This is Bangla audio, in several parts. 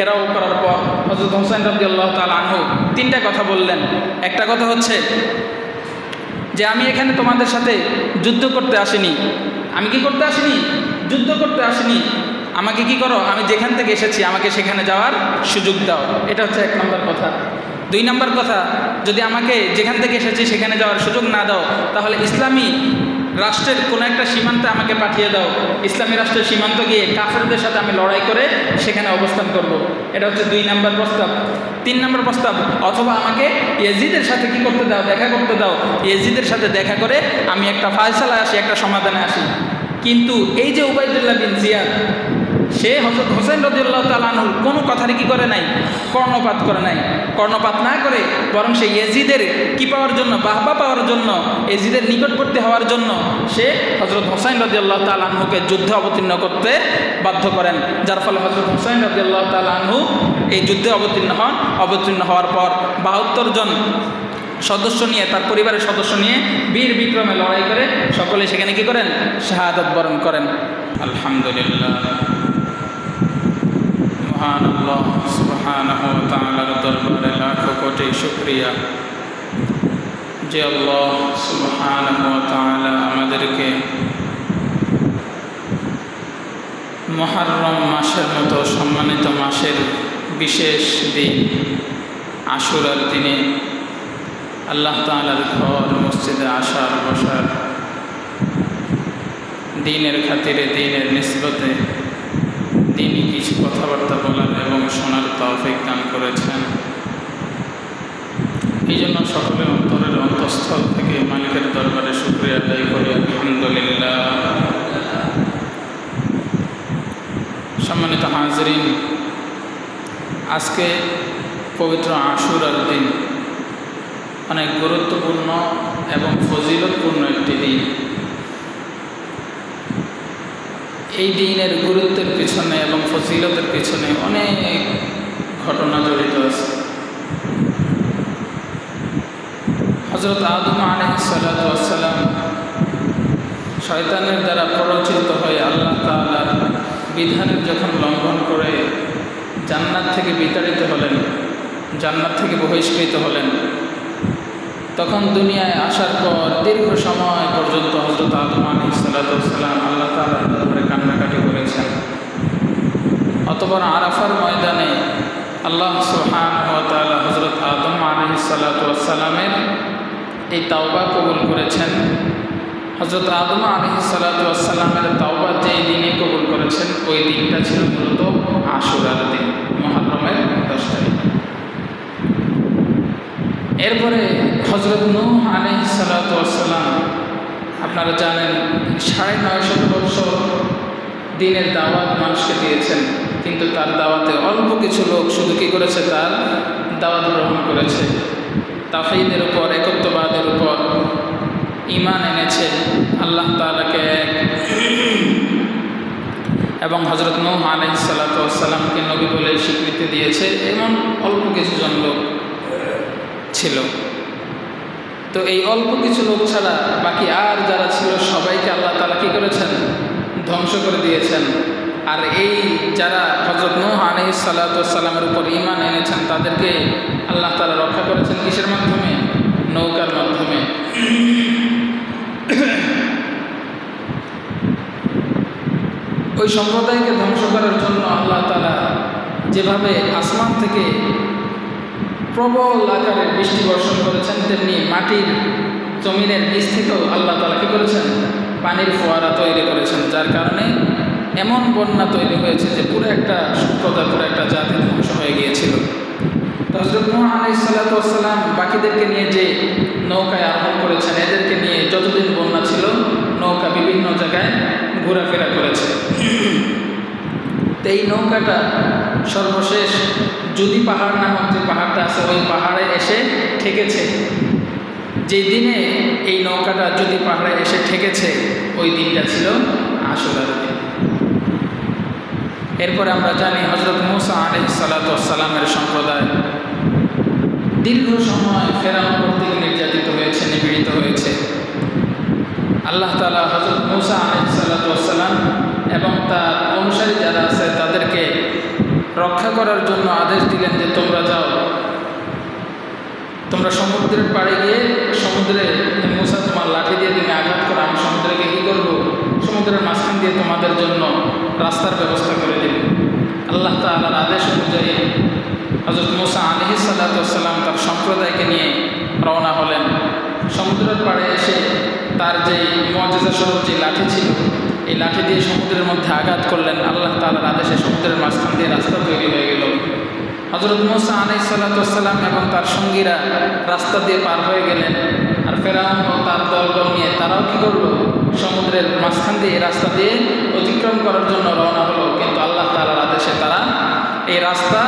ঘেরাও করার পর হযরত হুসাইন রাদিয়াল্লাহু তাআলা আনহু তিনটা কথা বললেন। একটা কথা হচ্ছে যে আমি এখানে তোমাদের সাথে যুদ্ধ করতে আসিনি। আমি কি করতে আসিনি? যুদ্ধ করতে আসিনি। আমাকে কি করো, আমি যেখান থেকে এসেছি আমাকে সেখানে যাওয়ার সুযোগ দাও। এটা হচ্ছে এক নম্বর কথা। দুই নম্বর কথা, যদি আমাকে যেখান থেকে এসেছি সেখানে যাওয়ার সুযোগ না দাও, তাহলে ইসলামী রাষ্ট্রের কোনো একটা সীমান্তে আমাকে পাঠিয়ে দাও। ইসলামী রাষ্ট্রের সীমান্ত গিয়ে কাফেরদের সাথে আমি লড়াই করে সেখানে অবস্থান করব। এটা হচ্ছে দুই নম্বর প্রস্তাব। তিন নম্বর প্রস্তাব, অথবা আমাকে ইয়েজিদের সাথে কি করতে দাও, দেখা করতে দাও। ইয়েজিদের সাথে দেখা করে আমি একটা ফায়সালায় আসি, একটা সমাধানে আসি। কিন্তু এই যে উবাইদুল্লাহ বিন জিয়াদ, সে হযরত হুসাইন রাদিয়াল্লাহু তাআলা আনহুর কোনো কথারই কি করে নাই, কর্ণপাত করে নাই। কর্ণপাত না করে বরং সে ইয়েজিদের কি পাওয়ার জন্য, বাহবা পাওয়ার জন্য, ইয়েজিদের নিকটবর্তী হওয়ার জন্য সে হযরত হুসাইন রাদিয়াল্লাহু তাআলা আনহুকে যুদ্ধে অবতীর্ণ করতে বাধ্য করেন। যার ফলে হযরত হুসাইন রাদিয়াল্লাহু তাআলা আনহু এই যুদ্ধে অবতীর্ণ হন। অবতীর্ণ হওয়ার পর ৭২ জন সদস্য নিয়ে, তার পরিবারের সদস্য নিয়ে বীর বিক্রমে লড়াই করে সকলে সেখানে কি করেন, শাহাদাত বরণ করেন। আলহামদুলিল্লাহ, মহান আল্লাহ সুবহানাহু ওয়া তাআলার দরবারে লাখো কোটি শুকরিয়া যে আল্লাহ সুবহানাহু ওয়া তাআলা আমাদেরকে মুহররম মাসের মতো সম্মানিত মাসের বিশেষ দিন আশুরার দিনে আল্লাহ তাআলার ঘর মসজিদে আসার বসার, দ্বীনের খাতিরে, দ্বীনের নিসবতে দ্বীনি কিছু কথাবার্তা বলার এবং শোনার তৌফিক দান করেছেন। এই জন্য সকলে অন্তরের অন্তঃস্থল থেকে মালিকের দরবারে শুকরিয়া আদায় করি, আলহামদুলিল্লাহ। সম্মানিত হাজরিন, আজকে পবিত্র আশুরার দিন অনেক গুরুত্বপূর্ণ এবং ফজিলতপূর্ণ একটি দিন। এই দিনের গুরুত্বের পিছনে এবং ফজিলতের পিছনে অনেক ঘটনা জড়িত আছে। হযরত আদম আলাইহিস সালাতু ওয়াস সালাম শয়তানের দ্বারা প্ররোচিত হয়ে আল্লাহ তাআলার বিধানের যখন লঙ্ঘন করে জান্নাত থেকে বিতাড়িত হলেন, জান্নাত থেকে বহিষ্কৃত হলেন, তখন দুনিয়ায় আসার পর দীর্ঘ সময় পর্যন্ত হযরত আদম আলাইহিস সালাতু ওয়াস সালাম আল্লাহ তাআলার দরবারে কান্নাকাটি করেছেন। অতঃপর আরাফার ময়দানে আল্লাহ সুবহানাহু ওয়া তাআলা হযরত আদম আলাইহিস সালাতু ওয়াস সালামের এই তাওবা কবুল করেছেন। হযরত আদম আলাইহিস সালাতু ওয়াস সালামের তাওবা যেই দিনে কবুল করেছেন, ওই দিনটা ছিল মূলত আশুরার দিন, মুহররমের 10 তারিখ। এরপরে হযরত নূহ আলাইহিস সালাতু ওয়াস সালাম, আপনারা জানেন, ৯৫০ বছর দিনের দাওয়াত মানুষকে দিয়েছেন, কিন্তু তার দাওয়াতে অল্প কিছু লোক শুধু কি করেছে, তার দাওয়াত গ্রহণ করেছে। তাওহীদের উপর, একত্ববাদের উপর ঈমান এনেছে, আল্লাহ তাআলাকে এক এবং হযরত নূহ আলাইহিস সালাতু ওয়াস সালামকে নবী বলে স্বীকৃতি দিয়েছে, এমন অল্প কিছুজন লোক ছিল। তো এই অল্প কিছু লোক ছাড়া বাকি আর যারা ছিল সবাইকে আল্লাহ তাআলা কি করেছেন, ধ্বংস করে দিয়েছেন। আর এই যারা হযরত নূহ আলাইহিস সালাতু ওয়াস সালামের উপর ঈমান এনেছেন, তাদেরকে আল্লাহ তাআলা রক্ষা করেছেন কিসের মাধ্যমে? নৌকার মাধ্যমে। ওই সম্প্রদায়কে ধ্বংস করার জন্য আল্লাহ তাআলা যেভাবে আসমান থেকে প্রবল আকারে বৃষ্টি বর্ষণ করেছেন, তেমনি মাটির জমিনের নিচ থেকেও আল্লাহ তাআলা কি করেছেন, পানির ফোয়ারা তৈরি করেছেন, যার কারণে এমন বন্যা তৈরি হয়েছে যে পুরো একটা সম্প্রদায়, পুরো একটা জাতি ধ্বংস হয়ে গিয়েছিল। হযরত নূহ আলাইহিস সালাতু ওয়াস সালাম বাকিদেরকে নিয়ে যে নৌকায় আরোহণ করেছেন, এদেরকে নিয়ে যতদিন বন্যা ছিল নৌকা বিভিন্ন জায়গায় ঘোরাফেরা করেছে। তো এই নৌকাটা সর্বশেষ যদি পাহাড় নামক যে পাহাড়টা আছে, ওই পাহাড়ে এসে ঠেকেছে। যেই দিনে এই নৌকাটা যদি পাহাড়ে এসে ঠেকেছে, ওই দিনটা ছিল আশুরার দিন। এরপরে আমরা জানি হযরত মূসা আলাইহিস সালাতু ওয়াস সালামের সম্প্রদায় দীর্ঘ সময় ফেরাউন কর্তৃক নির্যাতিত হয়েছে, নিপীড়িত হয়েছে। আল্লাহ তাআলা হযরত মূসা আলাইহিস সালাতু ওয়াস সালাম এবং তার অনুসারী যারা আছে তাদেরকে রক্ষা করার জন্য আদেশ দিলেন যে তোমরা যাও, তোমরা সমুদ্রের পাড়ে গিয়ে সমুদ্রে মুসা তোমার লাঠি দিয়ে তুমি আঘাত করো, আমি সমুদ্রকে কী করবো, সমুদ্রের মাঝখান দিয়ে তোমাদের জন্য রাস্তার ব্যবস্থা করে দেব। আল্লাহ তাআলার আদেশ অনুযায়ী হযরত মুসা আলাইহিস সালাতু ওয়াস সালাম তার সম্প্রদায়কে নিয়ে রওনা হলেন। সমুদ্রের পাড়ে এসে তার যে মুআজিজা স্বরূপ যে লাঠি ছিল, এই লাঠি দিয়ে সমুদ্রের মধ্যে আঘাত করলেন। আল্লাহ তাআলার আদেশে সমুদ্রের মাঝখান দিয়ে রাস্তা তৈরি হয়ে গেল। হযরত মুসা আলাইহিস সালাতু ওয়াস সালাম এবং তার সঙ্গীরা রাস্তা দিয়ে পার হয়ে গেলেন। আর ফেরাউন ও তার দলবল নিয়ে তারাও কী করলো, সমুদ্রের মাঝখান দিয়ে রাস্তা দিয়ে অতিক্রম করার জন্য রওনা হলো। কিন্তু আল্লাহ তাআলার আদেশে তারা এই রাস্তা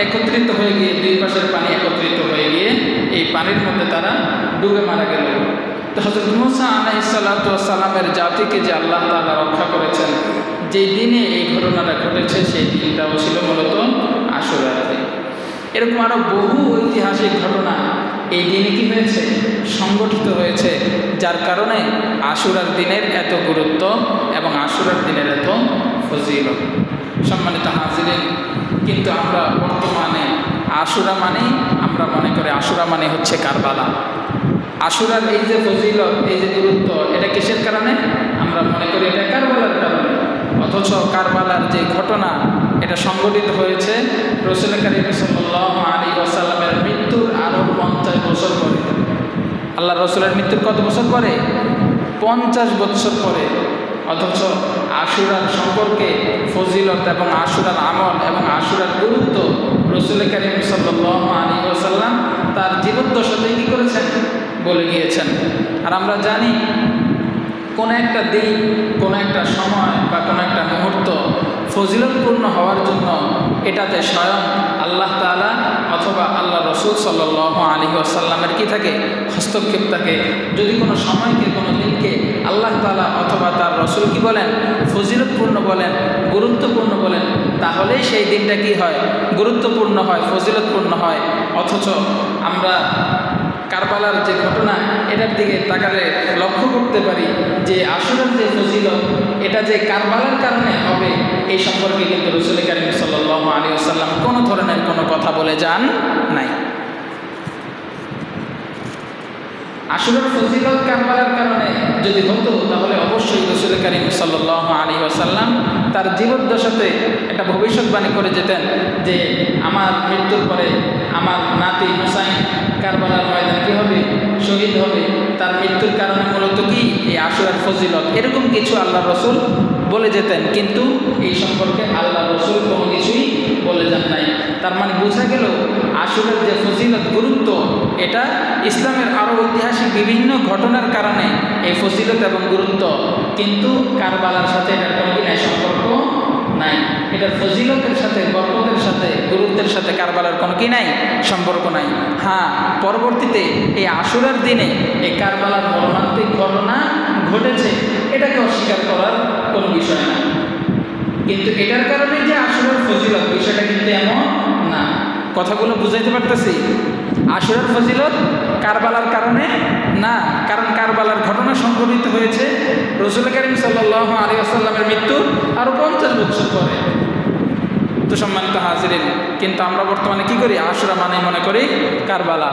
একত্রিত হয়ে গিয়ে, দুই পাশের পানি একত্রিত হয়ে গিয়ে এই পানির মধ্যে তারা ডুবে মারা গেল। তো হযরত মুসা আলাইহিস সালাতু ওয়াস সালামের জাতিকে যে আল্লাহ তাআলা রক্ষা করেছেন, যেই দিনে এই ঘটনাটা ঘটেছে সেই দিনটাও ছিল মূলত আশুরার দিন। এরকম আরও বহু ঐতিহাসিক ঘটনা এই দিনে কী হয়েছে, সংগঠিত হয়েছে, যার কারণে আশুরার দিনের এত গুরুত্ব এবং আশুরার দিনের এত ফজিলত। সম্মানিত হাজিরিন, কিন্তু আমরা বর্তমানে আশুরা মানেই আমরা মনে করি আশুরা মানে হচ্ছে কারবালা। আশুরার এই যে ফজিলত, এই যে গুরুত্ব, এটা কিসের কারণে? আমরা মনে করি এটা কারবালার কারণে। অথচ কারবালার যে ঘটনা এটা সংগঠিত হয়েছে রাসূল কারীম সাল্লাল্লাহু আলাইহি ওয়াসাল্লামের মৃত্যুর আরও 50 বছর পরে। আল্লাহ রাসূলের মৃত্যুর কত বছর পরে? 50 বছর পরে। অথচ আশুরার সম্পর্কে ফজিলত এবং আশুরার আমল এবং আশুরার গুরুত্ব রাসূল কারীম সাল্লাল্লাহু আলাইহি ওয়াসাল্লাম তার জীবদ্দশাতেই কী করেছেন, বলে গিয়েছেন। আর আমরা জানি কোনো একটা দিন, কোনো একটা সময় বা কোনো একটা মুহূর্ত ফজিলতপূর্ণ হওয়ার জন্য এটাতে স্বয়ং আল্লাহ তাআলা অথবা আল্লাহ রসুল সাল্লাল্লাহু আলাইহি ওয়াসাল্লামের কী থাকে, হস্তক্ষেপ থাকে। যদি কোনো সময়কে, কোনো দিনকে আল্লাহ তাআলা অথবা তার রসুল কী বলেন, ফজিলতপূর্ণ বলেন, গুরুত্বপূর্ণ বলেন, তাহলেই সেই দিনটা কী হয়, গুরুত্বপূর্ণ হয়, ফজিলতপূর্ণ হয়। অথচ আমরা কারবালার যে ঘটনা, এটার দিকে তাকালে লক্ষ্য করতে পারি যে আশুরার যে ফজিলত, এটা যে কারবালার কারণে হবে এই সম্পর্কে কিন্তু রাসূল কারীম সাল্লাল্লাহু আলাইহি ওয়াসাল্লাম কোনো ধরনের কোনো কথা বলে যান নাই। আশুরার ফজিলত কারবালার কারণে যদি হতো, তাহলে অবশ্যই রাসূল কারীম সাল্লাল্লাহু আলাইহি ওয়াসাল্লাম তার জীবদ্দশাতে একটা ভবিষ্যৎবাণী করে যেতেন যে আমার মৃত্যুর পরে আমার নাতি হুসাইন কারবালার ময়দান কী হবে, শহীদ হবে। তার মৃত্যুর কারণে মূলত কি এই আশুরার ফজিলত, এরকম কিছু আল্লাহ রসুল বলে যেতেন। কিন্তু এই সম্পর্কে আল্লাহ রসুল কোনো কিছুই বলে যান নাই। তার মানে বোঝা গেল আশুরার যে ফজিলত, গুরুত্ব, এটা ইসলামের আরও ঐতিহাসিক বিভিন্ন ঘটনার কারণে এই ফজিলত এবং গুরুত্ব, কিন্তু কারবালার সাথে এটার কোনো কি নাই, সম্পর্ক নাই। এটার ফজিলতের সাথে, বরকতের সাথে, গুরুত্বের সাথে কারবালার কোনো কি নাই, সম্পর্ক নাই। হ্যাঁ, পরবর্তীতে এই আশুরার দিনে এই কারবালার মর্মান্তিক ঘটনা ঘটেছে, এটাকে অস্বীকার করার কোনো বিষয় না। কিন্তু এটার কারণে যে আশুরার ফজিলত, বিষয়টা কিন্তু এমন না। কথাগুলো বুঝাইতে পারতেছি? আশুরার ফজিলত কারবালার কারণে না, কারণ কারবালার ঘটনা সংঘটিত হয়েছে রাসূল কারীম সাল্লাল্লাহু আলাইহি ওয়াসাল্লামের মৃত্যুর আরও 50 বছর পরে। তো সম্মানিত হাজিরিন, কিন্তু আমরা বর্তমানে কি করি, আশুরা মানে মনে করি কারবালা।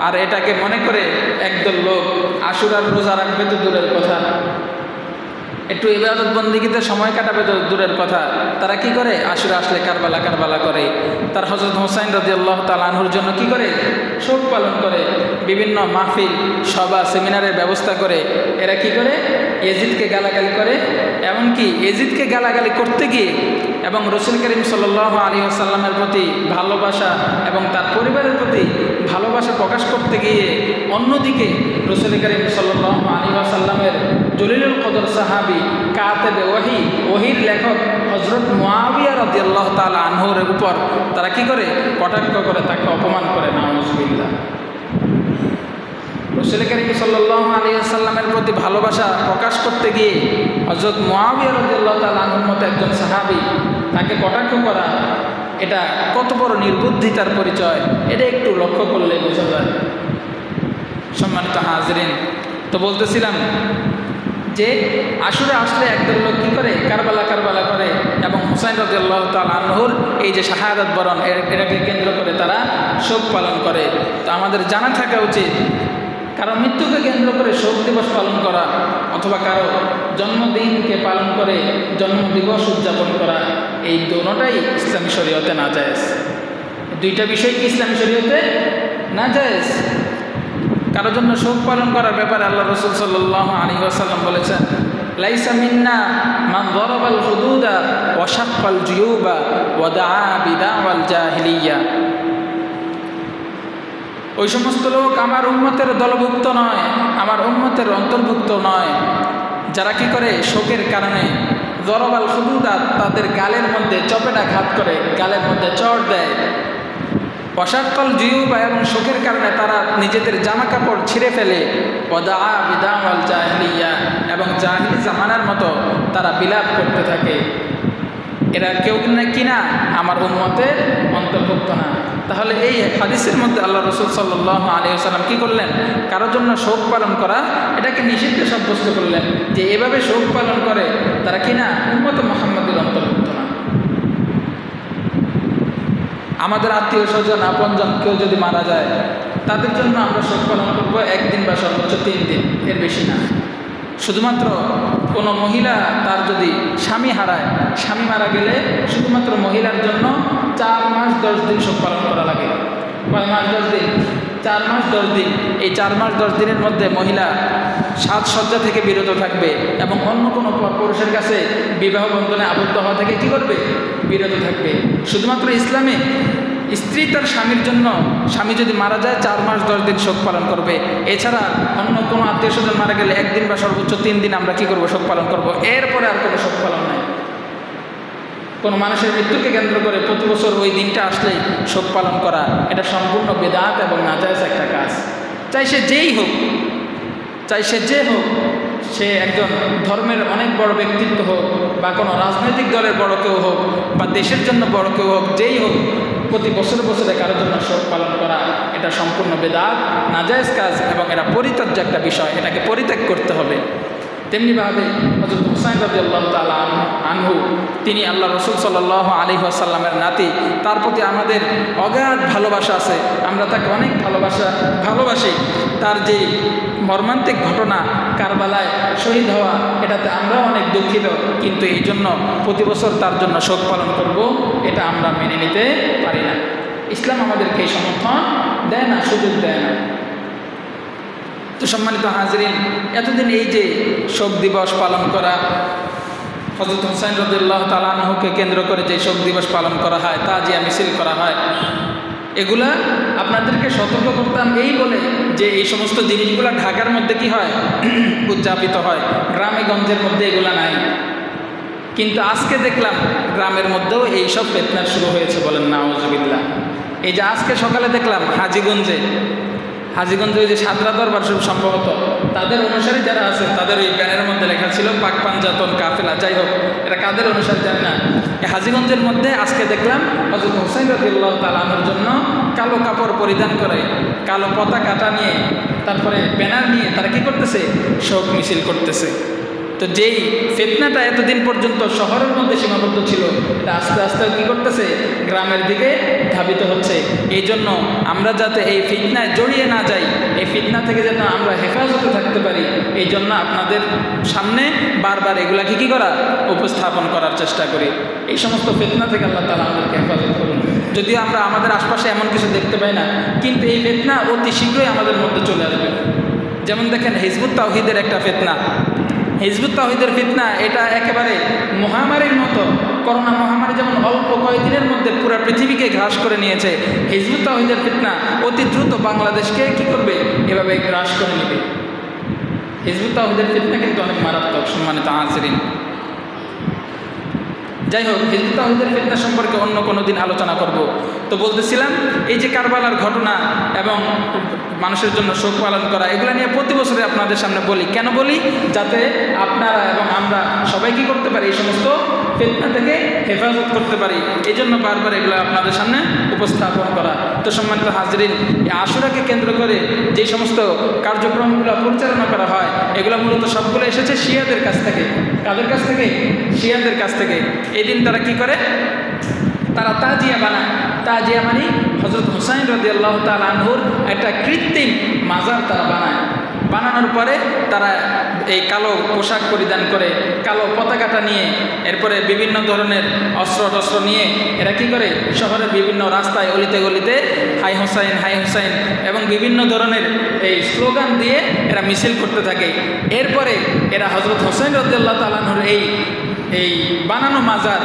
আর এটাকে মনে করে একদল লোক আশুরার রোজা রাখবে তো দূরের কথা, একটু ইবাদত বন্দিগিতে সময় কাটাবে তো দূরের কথা, তারা কি করে, আশুরা আসলে কারবালা কারবালা করে। তার হযরত হুসাইন রাদিয়াল্লাহু তাআলা আনহুর জন্য কি করে, শোক পালন করে, বিভিন্ন মাহফিল, সভা, সেমিনারের ব্যবস্থা করে। এরা কি করে, ইয়াজিদকে গালাগালি করে। এমনকি ইয়াজিদকে গালাগালি করতে গিয়ে এবং রাসূল কারীম সাল্লাল্লাহু আলাইহি ওয়াসাল্লামের প্রতি ভালোবাসা এবং তার পরিবারের প্রতি ভালোবাসা প্রকাশ করতে গিয়ে অন্যদিকে রাসূল কারীম সাল্লাল্লাহু আলাইহি ওয়াসাল্লামের জলিলুল কদর সাহাবী, কাতেবে ওহী, ওহীর লেখক হযরত মুআবিয়া রাদিয়াল্লাহু তাআলা আনহুর উপর তারা কি করে, কটাক্ষ করে, তাকে অপমান করে। নাউযুবিল্লাহ। রাসূল কারীম সাল্লাল্লাহু আলাইহি ওয়াসাল্লামের প্রতি ভালোবাসা প্রকাশ করতে গিয়ে হযরত মুআবিয়া রাদিয়াল্লাহু তাআলা আনহুর মতো একজন সাহাবী তাকে কটাক্ষ করা, এটা কত বড় নির্বুদ্ধিতার পরিচয়, এটা একটু লক্ষ্য করলে বোঝা যায়। সম্মানিত হাজিরিন, তো বলতেছিলাম যে আশুরা আসলে একদল লোক কী করে কারবালা কারবালা করে এবং হুসাইন রাদিয়াল্লাহু তাআলা আনহুর এই যে শাহাদাত বরণ এটাকে কেন্দ্র করে তারা শোক পালন করে। তো আমাদের জানা থাকা উচিত কারো মৃত্যুকে কেন্দ্র করে শোক দিবস পালন করা অথবা কারো জন্মদিনকে পালন করে জন্মদিবস উদযাপন করা, এই দোনোটাই ইসলামী শরীয়তে নাজায়েজ। দুইটা বিষয় কি ইসলামী শরীয়তে নাজায়েজ। কারোর জন্য শোক পালন করার ব্যাপারে আল্লাহ রাসূল সাল্লাল্লাহু আলাইহি ওয়াসাল্লাম বলেছেন, লাইসা মিন্না মান যারাবাল হুদুদা ওয়া শাক্কাল জুয়ুবা ওয়া দাআ বিদাওয়াল জাহিলিয়া। ওই সমস্ত লোক আমার উম্মতের দলভুক্ত নয়, আমার উম্মতের অন্তর্ভুক্ত নয়, যারা কি করে শোকের কারণে জরবাল হুদুদা তাদের গালের মধ্যে চপেটাঘাত করে, গালের মধ্যে চড় দেয়, অশাক্কল জিউবা এবং শোকের কারণে তারা নিজেদের জামা কাপড় ছিঁড়ে ফেলে, ওয়াদা বিদাওয়াল জাহিলিয়া এবং জাহিলি জামানার মতো তারা বিলাপ করতে থাকে। এরা কেউ কিনা আমার উম্মতের অন্তর্ভুক্ত না। তাহলে এই হাদিসের মধ্যে আল্লাহ রাসূল সাল্লাল্লাহু আলাইহি ওয়াসাল্লাম কী করলেন, কারোর জন্য শোক পালন করা এটাকে নিষিদ্ধ সাব্যস্ত করলেন, যে এভাবে শোক পালন করে তারা কিনা উম্মতে মুহাম্মাদের অন্তর্ভুক্ত না। আমাদের আত্মীয় স্বজন আপনজন কেউ যদি মারা যায় তাদের জন্য আমরা শোক পালন করব একদিন বা সর্বোচ্চ 3 দিন, এর বেশি না। শুধুমাত্র কোনো মহিলা তার যদি স্বামী হারায়, স্বামী মারা গেলে শুধুমাত্র মহিলার জন্য 4 মাস 10 দিন শোক পালন করা লাগে। কয় মাস 10 দিন? 4 মাস 10 দিন। এই 4 মাস 10 দিনের মধ্যে মহিলা সাজসজ্জা থেকে বিরত থাকবে এবং অন্য কোনো পুরুষের কাছে বিবাহ বন্ধনে আবদ্ধ হওয়া থেকে কী করবে? বিরত থাকবে। শুধুমাত্র ইসলামে স্ত্রী তার স্বামীর জন্য, স্বামী যদি মারা যায় 4 মাস 10 দিন শোক পালন করবে। এছাড়া অন্য কোনো আত্মীয় স্বজন মারা গেলে 1 দিন বা সর্বোচ্চ 3 দিন আমরা কী করবো? শোক পালন করব। এরপরে আর কোনো শোক পালন নাই। কোনো মানুষের মৃত্যুকে কেন্দ্র করে প্রতি বছর ওই দিনটা আসলেই শোক পালন করা, এটা সম্পূর্ণ বেদাত এবং নাজায়েজ একটা কাজ। চাই সে যেই হোক, চাই সে যে হোক, সে একজন ধর্মের অনেক বড় ব্যক্তিত্ব হোক বা কোনো রাজনৈতিক দলের বড় কেউ হোক বা দেশের জন্য বড় কেউ হোক, যেই হোক, প্রতি বছরে বছরে কারোর জন্য শোক পালন করা এটা সম্পূর্ণ বেদাত, নাজায়েজ কাজ এবং এটা পরিত্যাজ্য একটা বিষয়, এটাকে পরিত্যাগ করতে হবে। তেমনিভাবে হযরত হুসাইন রাদিয়াল্লাহু তাআলা আনহু, তিনি আল্লাহ রাসূল সাল্লাল্লাহু আলাইহি ওয়াসাল্লামের নাতি, তার প্রতি আমাদের অগাধ ভালোবাসা আছে, আমরা তাকে অনেক ভালোবাসি। তার যে মর্মান্তিক ঘটনা কারবালায় শহীদ হওয়া, এটাতে আমরাও অনেক দুঃখিত, কিন্তু এই জন্য প্রতি বছর তার জন্য শোক পালন করব, এটা আমরা মেনে নিতে পারি না। ইসলাম আমাদেরকে এই সমর্থন দেয় না, সুযোগ দেয় না। তো সম্মানিত হাজরিন, এতদিন এই যে শোক দিবস পালন করা, হযরত হুসাইন রাদিয়াল্লাহু তাআলা আনহুকে কেন্দ্র করে যে শোক দিবস পালন করা হয়, তাজিয়া মিছিল করা হয়, এগুলা আপনাদেরকে সতর্ক করতাম এই বলে যে এই সমস্ত জিনিসগুলো ঢাকার মধ্যে কি হয়? উদযাপিত হয়, গ্রামে গঞ্জের মধ্যে এগুলা নাই। কিন্তু আজকে দেখলাম গ্রামের মধ্যেও এইসব ফিতনা শুরু হয়েছে, বলেন নাউজুবিল্লাহ। এই যে আজকে সকালে দেখলাম হাজীগঞ্জে ওই যে সাদরা দরবার সম্ভবত তাদের অনুসারী যারা আছে, তাদের ওই ব্যানের মধ্যে লেখা ছিল পাক পাঞ্জাতন কাফেলা, যাই হোক এটা কাদের অনুসারী জানি না। এই হাজীগঞ্জের মধ্যে আজকে দেখলাম হযরত হুসাইন রাদিয়াল্লাহু তাআলা আনহুর জন্য কালো কাপড় পরিধান করে, কালো পতাকাটা নিয়ে, তারপরে ব্যানার নিয়ে তারা কি করতেছে? শোক মিছিল করতেছে। তো যেই ফিতনাটা এতদিন পর্যন্ত শহরের মধ্যে সীমাবদ্ধ ছিল, এটা আস্তে আস্তে কী করতেছে? গ্রামের দিকে ধাবিত হচ্ছে। এই জন্য আমরা যাতে এই ফিতনায় জড়িয়ে না যাই, এই ফিতনা থেকে যেন আমরা হেফাজতে থাকতে পারি, এই জন্য আপনাদের সামনে বারবার এগুলাকে কী করা? উপস্থাপন করার চেষ্টা করি। এই সমস্ত ফিতনা থেকে আল্লাহ তাআলা আমাদেরকে হেফাজত করুন। যদিও আমরা আমাদের আশপাশে এমন কিছু দেখতে পাই না, কিন্তু এই ফিতনা অতি শীঘ্রই আমাদের মধ্যে চলে আসবে। যেমন দেখেন হিজবুত তাওহীদের একটা ফিতনা, হিজবুত তাওহীদের ফিতনা, এটা একেবারে মহামারীর মতো। করোনা মহামারী যেমন অল্প কয়েকদিনের মধ্যে পুরো পৃথিবীকে গ্রাস করে নিয়েছে, হিজবুত তাওহীদের ফিতনা অতি দ্রুত বাংলাদেশকে কি করবে? এভাবে গ্রাস করে নেবে। হিজবুত তাওহীদের ফিতনা কিন্তু অনেক মারাত্মক, সম্মানিত হাজরিন। যাই হোক, হিজবুত তাওহীদের ফিতনা সম্পর্কে অন্য কোনো দিন আলোচনা করব। তো বলতেছিলাম, এই যে কারবালার ঘটনা এবং মানুষের জন্য শোক পালন করা, এগুলো নিয়ে প্রতি বছরে আপনাদের সামনে বলি। কেন বলি? যাতে আপনারা এবং আমরা সবাই কী করতে পারি? এই সমস্ত ফিতনা থেকে হেফাজত করতে পারি। এই জন্য বারবার এগুলো আপনাদের সামনে উপস্থাপন করা। তো তো সম্মানিত হাজরিন, এই আশুরাকে কেন্দ্র করে যে সমস্ত কার্যক্রমগুলো পরিচালনা করা হয় এগুলো মূলত সবগুলো এসেছে শিয়াদের কাছ থেকে। কাদের কাছ থেকে? শিয়াদের কাছ থেকে। এই দিন তারা কি করে? তারা তাজিয়া বানায়। তাজিয়া মানে হযরত হুসাইন রাদিয়াল্লাহু তাআলা আনহুর একটা কৃত্রিম মাজার তারা বানায়। বানানোর পরে তারা এই কালো পোশাক পরিধান করে, কালো পতাকাটা নিয়ে, এরপরে বিভিন্ন ধরনের অস্ত্র টস্ত্র নিয়ে এরা কী করে? শহরের বিভিন্ন রাস্তায় অলিতে গলিতে হাই হুসাইন হাই হুসাইন এবং বিভিন্ন ধরনের এই স্লোগান দিয়ে এরা মিছিল করতে থাকে। এরপরে এরা হযরত হুসাইন রাদিয়াল্লাহু তাআলা আনহুর এই বানানো মাজার,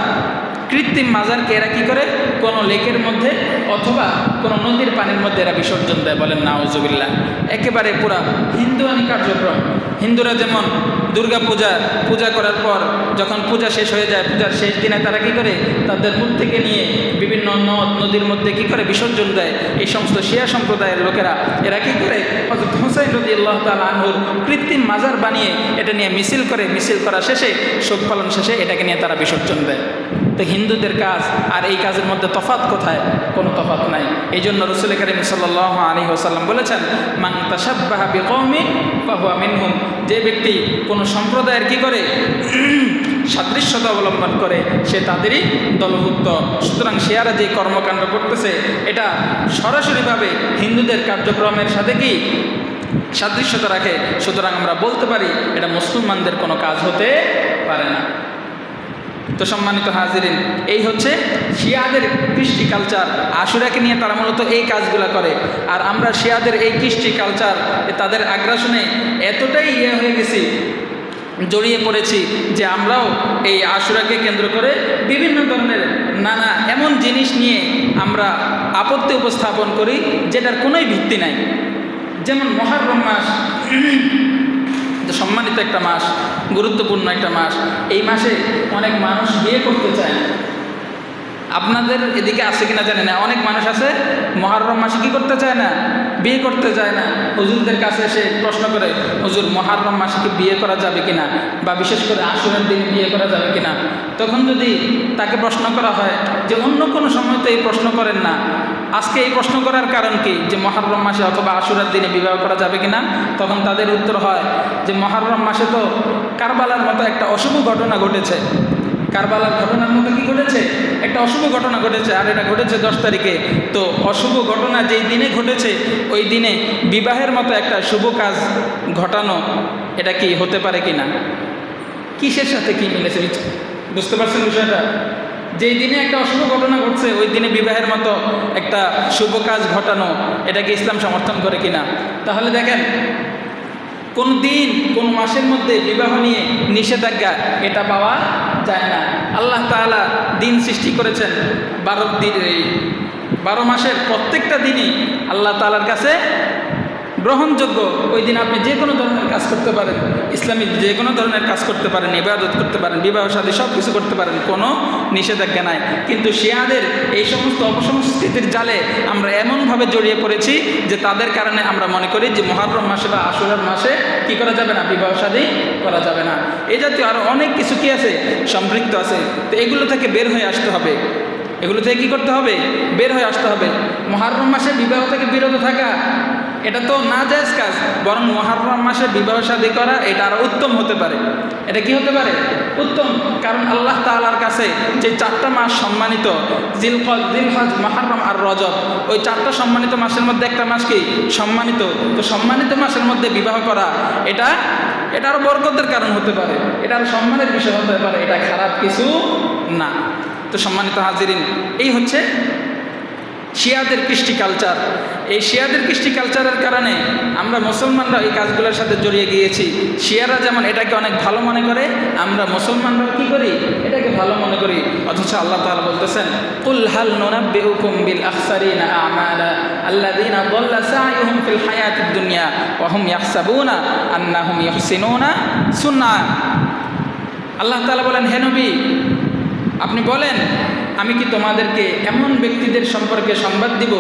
কৃত্রিম মাজারকে এরা কী করে? কোনো লেকের মধ্যে অথবা কোনো নদীর পানির মধ্যে এরা বিসর্জন দেয়। বলেন নাউজুবিল্লাহ। একেবারে পুরা হিন্দুয়ানি কার্যক্রম। হিন্দুরা যেমন দুর্গা পূজা করার পর যখন পূজা শেষ হয়ে যায়, পূজার শেষ দিনে তারা কী করে? তাদের মূর্তিকে নিয়ে বিভিন্ন নদ নদীর মধ্যে কী করে? বিসর্জন দেয়। এই সমস্ত শিয়া সম্প্রদায়ের লোকেরা এরা কী করে? হযরত হুসাইন রাদিয়াল্লাহু তাআলা আনহুর কৃত্রিম মাজার বানিয়ে এটা নিয়ে মিছিল করে, মিছিল করা শেষে, শোক পালন শেষে এটাকে নিয়ে তারা বিসর্জন দেয়। তো হিন্দুদের কাজ আর এই কাজের মধ্যে তফাৎ কোথায়? কোনো তফাৎ নাই। এই জন্য রাসূল কারীম সাল্লাল্লাহু আলাইহি ওয়াসাল্লাম বলেছেন, মান তাশাব্বাহা বিকওমিন ফাহুয়া মিনহুম। যে ব্যক্তি কোনো সম্প্রদায়ের কি করে? সাদৃশ্যতা অবলম্বন করে, সে তাদেরই দলভুক্ত। সুতরাং শিয়ারা যে কর্মকাণ্ড করতেছে এটা সরাসরিভাবে হিন্দুদের কার্যক্রমের সাথে কি সাদৃশ্যতা রাখে। সুতরাং আমরা বলতে পারি এটা মুসলমানদের কোনো কাজ হতে পারে না। তো সম্মানিত হাজিরিন, এই হচ্ছে শিয়াদের কৃষ্টি কালচার। আশুরাকে নিয়ে তারা মূলত এই কাজগুলো করে। আর আমরা শিয়াদের এই কৃষ্টি কালচার, তাদের আগ্রাসনে এতটাই হয়ে গেছি, জড়িয়ে পড়েছি যে আমরাও এই আশুরাকে কেন্দ্র করে বিভিন্ন ধরনের নানা এমন জিনিস নিয়ে আমরা আপত্তি উপস্থাপন করি যেটার কোনোই ভিত্তি নাই। যেমন মুহররম মাস, সম্মানিত একটা মাস, গুরুত্বপূর্ণ একটা মাস। এই মাসে অনেক মানুষ বিয়ে করতে চায় না। আপনাদের এদিকে আছে কিনা জানি না, অনেক মানুষ আছে মুহররম মাসে কি করতে চায় না? বিয়ে করতে চায় না। হুজুরদের কাছে এসে প্রশ্ন করে, হুজুর মুহররম মাসে কি বিয়ে করা যাবে কিনা, বা বিশেষ করে আশুরার দিন বিয়ে করা যাবে কিনা। তখন যদি তাকে প্রশ্ন করা হয় যে অন্য কোনো সময় তো এই প্রশ্ন করেন না, আজকে এই প্রশ্ন করার কারণ কি, যে মুহররম মাসে অথবা আশুরার দিনে বিবাহ করা যাবে কিনা, তখন তাদের উত্তর হয় যে মুহররম মাসে তো কারবালার মতো একটা অশুভ ঘটনা ঘটেছে। কারবালার ঘটনার মতো কি ঘটেছে? একটা অশুভ ঘটনা ঘটেছে, আর এটা ঘটেছে 10 তারিখে। তো অশুভ ঘটনা যেই দিনে ঘটেছে ওই দিনে বিবাহের মতো একটা শুভ কাজ ঘটানো, এটা কি হতে পারে কিনা? কিসের সাথে কি মিলেছে? বুঝতে পারছেন বিষয়টা? যেই দিনে একটা অশুভ ঘটনা ঘটছে ওই দিনে বিবাহের মতো একটা শুভ কাজ ঘটানো, এটাকে ইসলাম সমর্থন করে কিনা? তাহলে দেখেন, কোন দিন কোন মাসের মধ্যে বিবাহ নিয়ে নিষেধাজ্ঞা এটা পাওয়া যায় না। আল্লাহ তাআলা দিন সৃষ্টি করেছেন 12 মাসের প্রত্যেকটা দিনই আল্লাহ তাআলার কাছে গ্রহণযোগ্য। ওই দিন আপনি যে কোনো ধরনের কাজ করতে পারেন, ইসলামিক যে কোনো ধরনের কাজ করতে পারেন, ইবাদত করতে পারেন, বিবাহ শাদী সব কিছু করতে পারেন, কোনো নিষেধাজ্ঞা নাই। কিন্তু শিয়াদের এই সমস্ত অপসংস্কৃতির জালে আমরা এমনভাবে জড়িয়ে পড়েছি যে তাদের কারণে আমরা মনে করি যে মুহররম মাসে বা আশুরার মাসে কি করা যাবে না? বিবাহ শাদী করা যাবে না। এই জাতীয় আরও অনেক কিছু কি আছে, সম্পৃক্ত আছে। তো এগুলো থেকে বের হয়ে আসতে হবে। এগুলো থেকে কী করতে হবে? বের হয়ে আসতে হবে। মুহররম মাসে বিবাহ থেকে বিরত থাকা এটা তো না জায়েজ কাজ, বরং মুহররম মাসে বিবাহ শাদী করা এটা আরও উত্তম হতে পারে। এটা কি হতে পারে? উত্তম। কারণ আল্লাহ তাআলার কাছে যে 4টা মাস সম্মানিত, জিলকদ, জিলহজ, মুহররম আর রজব, ওই 4টা সম্মানিত মাসের মধ্যে একটা মাস কি সম্মানিত। তো সম্মানিত মাসের মধ্যে বিবাহ করা এটা আরও বরকতের কারণ হতে পারে, এটা আরও সম্মানের বিষয় হতে পারে, এটা খারাপ কিছু না। তো সম্মানিত হাজিরিন, এই হচ্ছে শিয়াদের কৃষ্টি কালচার। এই শিয়াদের কৃষ্টি কালচারের কারণে আমরা মুসলমানরা এই কাজগুলোর সাথে জড়িয়ে গিয়েছি। শিয়ারা যেমন এটাকে অনেক ভালো মনে করে, আমরা মুসলমানরা কি করি? এটাকে ভালো মনে করি। অথচ আল্লাহ তাআলা বলতেছেন, কুল হাল নুনাব্বিউকুম বিল আখসারিনা আমালা আল্লাযীনা দাল্লা সা'য়ুহুম ফিল হায়াতিদ দুনিয়া ওয়া হুম ইয়াহসাবুনা আন্নাহুম ইহসিনুনা সুন্নাহ। আল্লাহ তাআলা বলেন, হে নবী আপনি বলেন, আমি কি তোমাদেরকে এমন ব্যক্তিদের সম্পর্কে সংবাদ দিব,